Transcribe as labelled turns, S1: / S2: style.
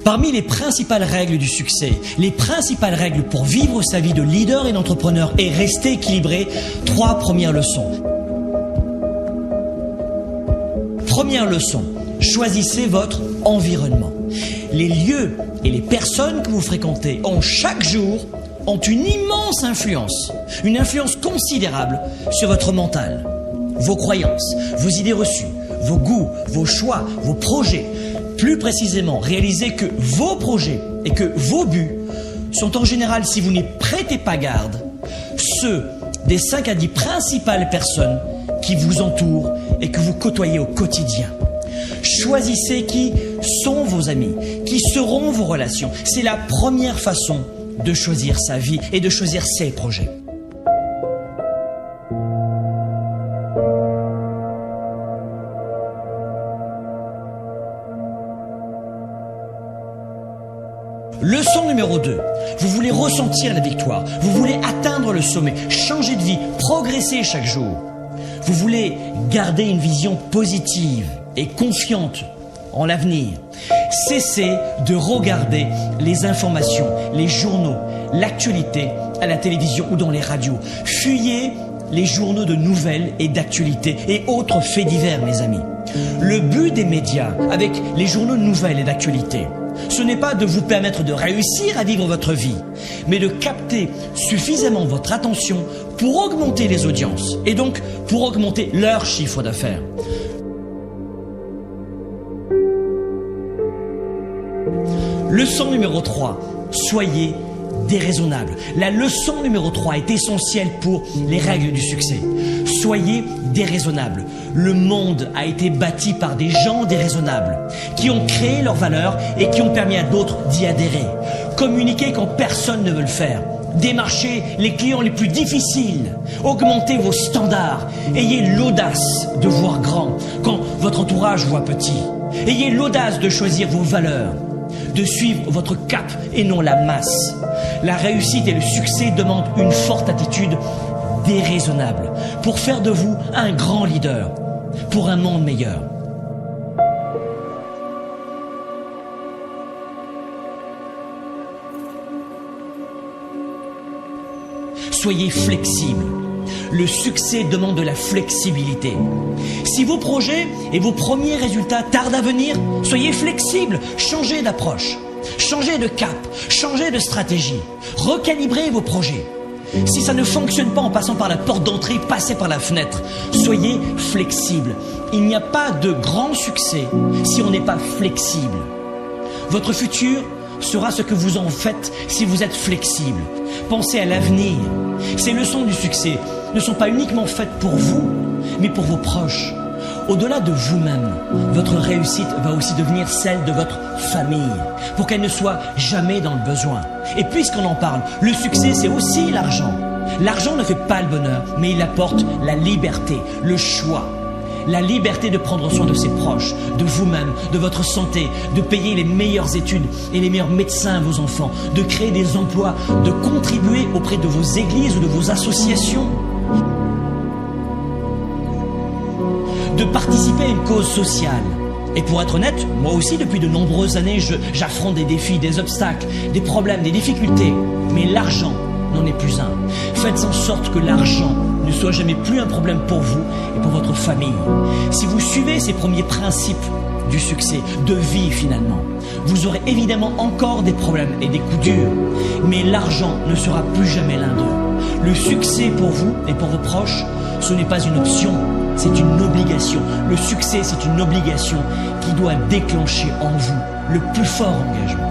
S1: Parmi les principales règles du succès, les principales règles pour vivre sa vie de leader et d'entrepreneur et rester équilibré, 3 premières leçons. Première leçon, choisissez votre environnement. Les lieux et les personnes que vous fréquentez chaque jour ont une immense influence, une influence considérable sur votre mental, vos croyances, vos idées reçues, vos goûts, vos choix, vos projets. Plus précisément, réalisez que vos projets et que vos buts sont en général, si vous n'y prêtez pas garde, ceux des 5 à 10 principales personnes qui vous entourent et que vous côtoyez au quotidien. Choisissez qui sont vos amis, qui seront vos relations. C'est la première façon de choisir sa vie et de choisir ses projets. Leçon numéro 2. Vous voulez ressentir la victoire. Vous voulez atteindre le sommet, changer de vie, progresser chaque jour. Vous voulez garder une vision positive et confiante en l'avenir. Cessez de regarder les informations, les journaux, l'actualité à la télévision ou dans les radios. Fuyez les journaux de nouvelles et d'actualité et autres faits divers, mes amis. Le but des médias avec les journaux de nouvelles et d'actualité, ce n'est pas de vous permettre de réussir à vivre votre vie, mais de capter suffisamment votre attention pour augmenter les audiences et donc pour augmenter leur chiffre d'affaires. Leçon numéro 3, soyez déraisonnable. La leçon numéro 3 est essentielle pour les règles du succès. Soyez déraisonnable. Le monde a été bâti par des gens déraisonnables qui ont créé leurs valeurs et qui ont permis à d'autres d'y adhérer. Communiquez quand personne ne veut le faire. Démarchez les clients les plus difficiles. Augmentez vos standards. Ayez l'audace de voir grand quand votre entourage voit petit. Ayez l'audace de choisir vos valeurs, de suivre votre cap et non la masse. La réussite et le succès demandent une forte attitude déraisonnable pour faire de vous un grand leader pour un monde meilleur. Soyez flexible. Le succès demande de la flexibilité. Si vos projets et vos premiers résultats tardent à venir, soyez flexible, changez d'approche, changez de cap, changez de stratégie, recalibrez vos projets. Si ça ne fonctionne pas en passant par la porte d'entrée, passez par la fenêtre. Soyez flexible. Il n'y a pas de grand succès si on n'est pas flexible. Votre futur sera ce que vous en faites si vous êtes flexible. Pensez à l'avenir. Ces leçons du succès ne sont pas uniquement faites pour vous, mais pour vos proches. Au-delà de vous-même, votre réussite va aussi devenir celle de votre famille, pour qu'elle ne soit jamais dans le besoin. Et puisqu'on en parle, le succès, c'est aussi l'argent. L'argent ne fait pas le bonheur, mais il apporte la liberté, le choix. La liberté de prendre soin de ses proches, de vous-même, de votre santé, de payer les meilleures études et les meilleurs médecins à vos enfants, de créer des emplois, de contribuer auprès de vos églises ou de vos associations, de participer à une cause sociale. Et pour être honnête, moi aussi depuis de nombreuses années, j'affronte des défis, des obstacles, des problèmes, des difficultés. Mais l'argent n'en est plus un. Faites en sorte que l'argent ne soit jamais plus un problème pour vous et pour votre famille. Si vous suivez ces premiers principes du succès, de vie finalement, vous aurez évidemment encore des problèmes et des coups durs, mais l'argent ne sera plus jamais l'un d'eux. Le succès pour vous et pour vos proches, ce n'est pas une option, c'est une obligation. Le succès, c'est une obligation qui doit déclencher en vous le plus fort engagement.